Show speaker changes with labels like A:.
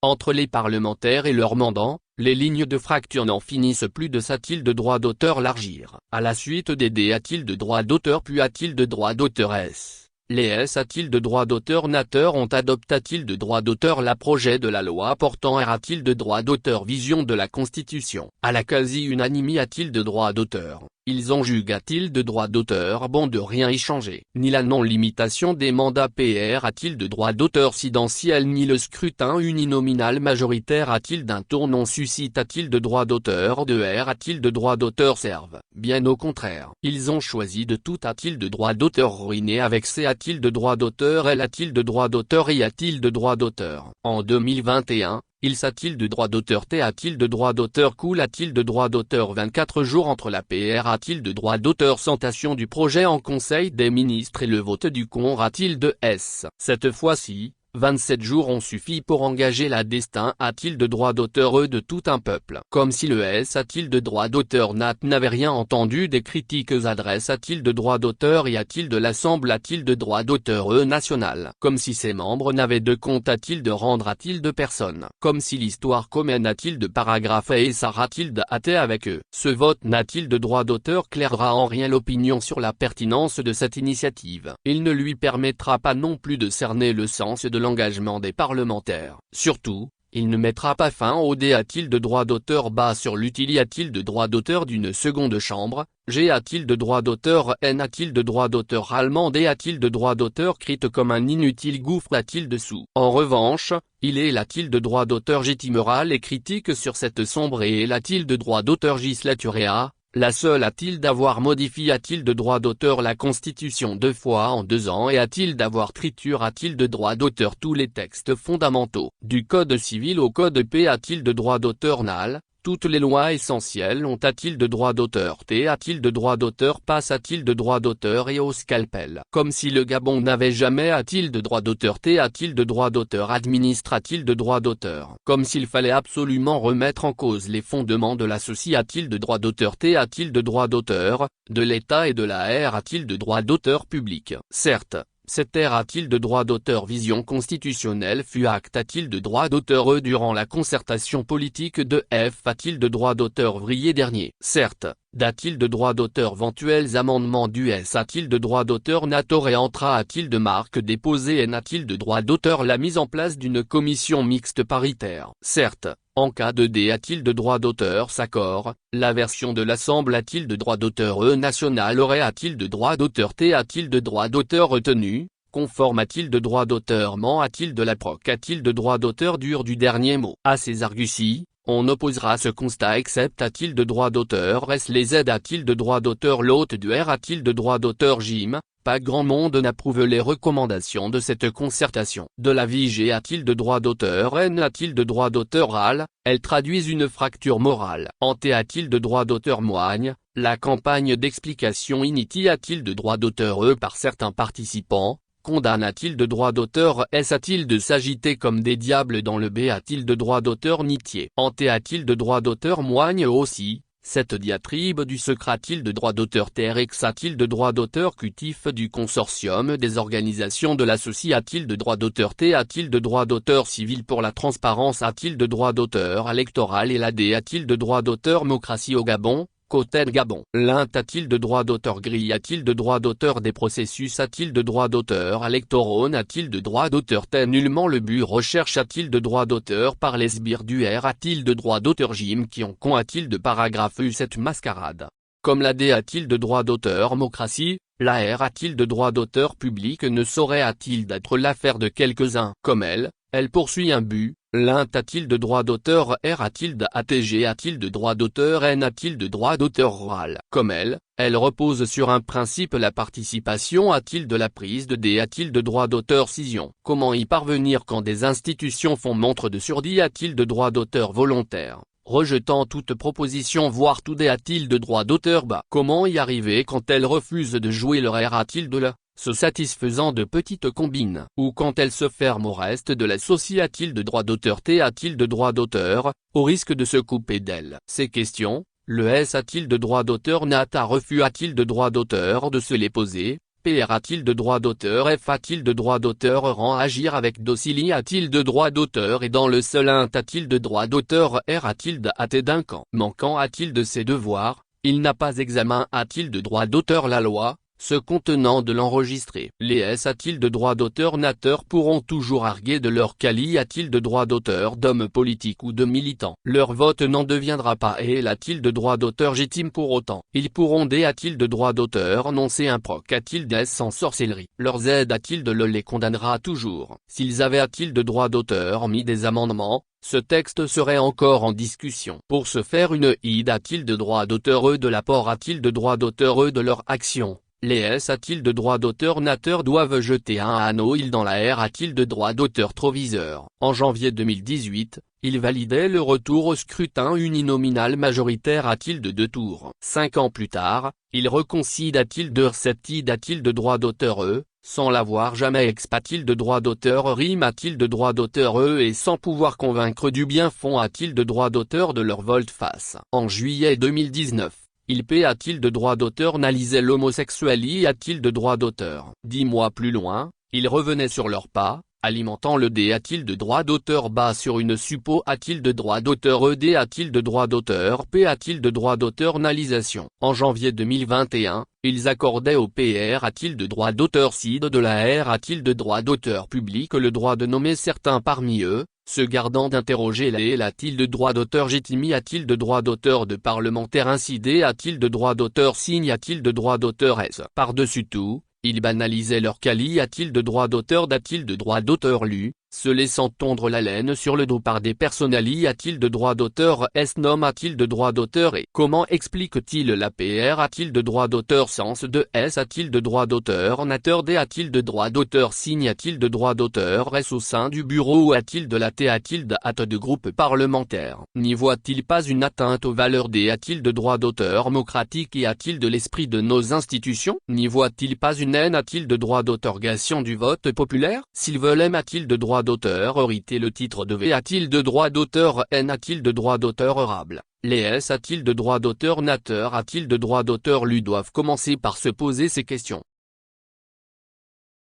A: Entre les parlementaires et leurs mandants, les lignes de fracture n'en finissent plus de s'a-t-il de droit d'auteur largir. À la suite des D a-t-il de droit d'auteur puis a-t-il de droit d'auteur S. Les S a-t-il de droit d'auteur nateurs ont adopté-t-il de droit d'auteur la projet de la loi portant R a-t-il de droit d'auteur vision de la Constitution. À la quasi-unanimité a-t-il de droit d'auteur. Ils ont jugé a-t-il de droit d'auteur bon de rien y changer. Ni la non-limitation des mandats PR a-t-il de droit d'auteur sidentiel ni le scrutin uninominal majoritaire a-t-il d'un tour non suscite a-t-il de droit d'auteur de R a-t-il de droit d'auteur serve. Bien au contraire. Ils ont choisi de tout a-t-il de droit d'auteur ruiné avec C a-t-il de droit d'auteur L a-t-il de droit d'auteur I a-t-il de droit d'auteur. En 2021, il s'a-t-il de droit d'auteur T a-t-il de droit d'auteur cool a-t-il de droit d'auteur 24 jours entre la PR a-t-il de droit d'auteur sentation du projet en Conseil des ministres et le vote du COR a-t-il de S. Cette fois-ci, 27 jours ont suffi pour engager la destin a-t-il de droit d'auteur de tout un peuple. Comme si le S a-t-il de droit d'auteur Nat n'avait rien entendu des critiques adresse a-t-il de droit d'auteur y a-t-il de l'Assemblée a-t-il de droit d'auteur national. Comme si ses membres n'avaient de compte a-t-il de rendre a-t-il de personne. Comme si l'histoire commune a-t-il de paragraphe et ça a-t-il de hâter avec eux. Ce vote n'a-t-il de droit d'auteur clairera en rien l'opinion sur la pertinence de cette initiative. Il ne lui permettra pas non plus de cerner le sens de l'engagement des parlementaires. Surtout, il ne mettra pas fin au D a-t-il de droit d'auteur bas sur l'utilité a-t-il de droit d'auteur d'une seconde chambre, G a-t-il de droit d'auteur N a-t-il de droit d'auteur allemand D a-t-il de droit d'auteur crite comme un inutile gouffre a-t-il dessous. En revanche, il est a-t-il de droit d'auteur légitimera les critiques sur cette sombre et a-t-il de droit d'auteur législaturéa. La seule a-t-il d'avoir modifié a-t-il de droit d'auteur la Constitution 2 fois en 2 ans et a-t-il d'avoir triture a-t-il de droit d'auteur tous les textes fondamentaux, du Code civil au Code P a-t-il de droit d'auteur NAL, toutes les lois essentielles ont a-t-il de droit d'auteur T a-t-il de droit d'auteur passe a-t-il de droit d'auteur et au scalpel. Comme si le Gabon n'avait jamais a-t-il de droit d'auteur T a-t-il de droit d'auteur administre a-t-il de droit d'auteur. Comme s'il fallait absolument remettre en cause les fondements de la société a-t-il de droit d'auteur T a-t-il de droit d'auteur, de l'État et de la R a-t-il de droit d'auteur public. Certes. Cette R a-t-il de droit d'auteur vision constitutionnelle fut acte a-t-il de droit d'auteur durant la concertation politique de F a-t-il de droit d'auteur vrillé dernier. Certes, d'a-t-il de droit d'auteur éventuels amendements du S a-t-il de droit d'auteur nator et entra a-t-il de marque déposée et n'a-t-il de droit d'auteur la mise en place d'une commission mixte paritaire. Certes. En cas de D a-t-il de droit d'auteur s'accord, la version de l'Assemblée a-t-il de droit d'auteur national aurait a-t-il de droit d'auteur T a-t-il de droit d'auteur retenu, conforme a-t-il de droit d'auteur ment a-t-il de la proc a-t-il de droit d'auteur dur du dernier mot. À ces arguties, on opposera ce constat accepte a-t-il de droit d'auteur S les Z a-t-il de droit d'auteur l'hôte du R a-t-il de droit d'auteur Jim. Pas grand monde n'approuve les recommandations de cette concertation. De la G a-t-il de droit d'auteur N a-t-il de droit d'auteur AL, elles traduisent une fracture morale. En T a-t-il de droit d'auteur moigne, la campagne d'explication initi a-t-il de droit d'auteur par certains participants, condamne a-t-il de droit d'auteur S a-t-il de s'agiter comme des diables dans le B a-t-il de droit d'auteur nitier. En T a-t-il de droit d'auteur moigne aussi. Cette diatribe du secret a-t-il de droit d'auteur TRX a-t-il de droit d'auteur cutif du consortium des organisations de la société a-t-il de droit d'auteur T a-t-il de droit d'auteur civil pour la transparence a-t-il de droit d'auteur électoral et la D a-t-il de droit d'auteur démocratie au Gabon, côté de Gabon. L'Int a-t-il de droit d'auteur gris a-t-il de droit d'auteur des processus a-t-il de droit d'auteur électoraux a-t-il de droit d'auteur T nullement le but recherche a-t-il de droit d'auteur par les sbires du R a-t-il de droit d'auteur Jim qui en con a-t-il de paragraphe U cette mascarade. Comme la D a-t-il de droit d'auteur démocratie, la R a-t-il de droit d'auteur public ne saurait a-t-il d'être l'affaire de quelques-uns. Comme elle poursuit un but. L'Int a-t-il de droit d'auteur R a-t-il de ATG a-t-il de droit d'auteur N a-t-il de droit d'auteur oral. Comme elle repose sur un principe la participation a-t-il de la prise de D a-t-il de droit d'auteur scission. Comment y parvenir quand des institutions font montre de surdit a-t-il de droit d'auteur volontaire, rejetant toute proposition voire tout D a-t-il de droit d'auteur bas. Comment y arriver quand elles refusent de jouer leur R a-t-il de la se satisfaisant de petites combines. Ou quand elle se ferme au reste de la société a-t-il de droit d'auteur T a-t-il de droit d'auteur, au risque de se couper d'elle. Ces questions, le S a-t-il de droit d'auteur Nat a refus a-t-il de droit d'auteur de se les poser, PR a-t-il de droit d'auteur? F a-t-il de droit d'auteur? Rang agir avec docili a-t-il de droit d'auteur? Et dans le seul int a-t-il de droit d'auteur? R a-t-il de at d'un camp manquant? A-t-il de ses devoirs? Il n'a pas examen. A-t-il de droit d'auteur? La loi, se contenant de l'enregistrer. Les S a-t-il de droit d'auteur? Nateurs pourront toujours arguer de leur quali. A-t-il de droit d'auteur? D'hommes politiques ou de militants? Leur vote n'en deviendra pas. Et a-t-il de droit d'auteur? Légitime pour autant. Ils pourront D a-t-il de droit d'auteur? Non c'est un proc. A-t-il des S sans sorcellerie? Leur Z a-t-il de le les condamnera toujours. S'ils avaient a-t-il de droit d'auteur mis des amendements, ce texte serait encore en discussion. Pour ce faire une id a-t-il de droit d'auteur? De l'apport a-t-il de droit d'auteur? De leur action. Les S a-t-il de droit d'auteur? Nateurs doivent jeter un anneau. Il dans la R a-t-il de droit d'auteur? Troviseur. En janvier 2018, il validait le retour au scrutin uninominal majoritaire. A-t-il de 2 tours? 5 ans plus tard, il reconcide. A-t-il de cette id a-t-il de droit d'auteur? Sans l'avoir jamais expat-il de droit d'auteur? Rime a-t-il de droit d'auteur? Et sans pouvoir convaincre du bien fond a-t-il de droit d'auteur? De leur volte-face. En juillet 2019. Il P a-t-il de droit d'auteur? Nalisait l'homosexualité a-t-il de droit d'auteur? 10 mois plus loin, il revenait sur leurs pas, alimentant le D a-t-il de droit d'auteur? Bas sur une suppo a-t-il de droit d'auteur? D a-t-il de droit d'auteur? P a-t-il de droit d'auteur? Nalisation. En janvier 2021, ils accordaient au PR a-t-il de droit d'auteur? Cide de la R a-t-il de droit d'auteur? Public le droit de nommer certains parmi eux, se gardant d'interroger les a-t-il de droit d'auteur? Jitimi a-t-il de droit d'auteur? De parlementaire incidé a-t-il de droit d'auteur? Signe a-t-il de droit d'auteur? S. Par-dessus tout, ils banalisaient leur quali. A-t-il de droit d'auteur? D'a-t-il de droit d'auteur? Lu, se laissant tondre la laine sur le dos par des personnali. A-t-il de droit d'auteur? S. Nom a-t-il de droit d'auteur? Et comment explique-t-il la PR? A-t-il de droit d'auteur? Sens de S. A-t-il de droit d'auteur? Nateur D. A-t-il de droit d'auteur? Signe a-t-il de droit d'auteur? S. Au sein du bureau ou a-t-il de la T? A-t-il de hâte de groupe parlementaire? N'y voit-il pas une atteinte aux valeurs D? A-t-il de droit d'auteur démocratique? Et a-t-il de l'esprit de nos institutions? N'y voit-il pas une haine? A-t-il de droit d'autorgation du vote populaire? S'ils veulent M a-t-il de droit d'auteur? Hériter le titre de V a-t-il de droit d'auteur? N a-t-il de droit d'auteur? Eurable. Les S a-t-il de droit d'auteur? Nateur a-t-il de droit d'auteur? Lui doivent commencer par se poser ces questions.